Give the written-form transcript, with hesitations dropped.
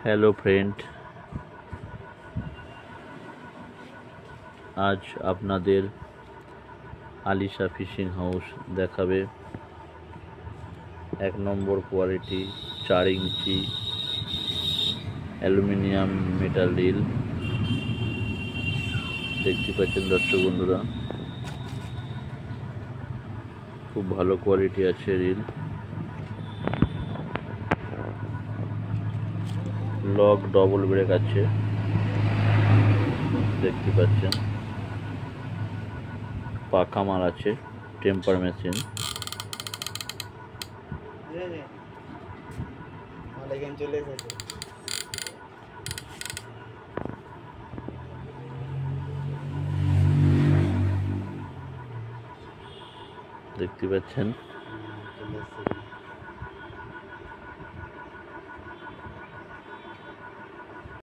Hello friend, আজ আপনাদের Alisha fishing house দেখাবে। 1 নম্বর কোয়ালিটি 4 ইঞ্চি অ্যালুমিনিয়াম মেটাল রিল। দেখতে পাচ্ছেন দর্শক বন্ধুরা, খুব ভালো কোয়ালিটি আছে রিল। লক ডবল ব্রেক আছে, দেখতে পাচ্ছেন। পাকা মাল আছে, টেম্পার মেশিন। দেখতে পাচ্ছেন।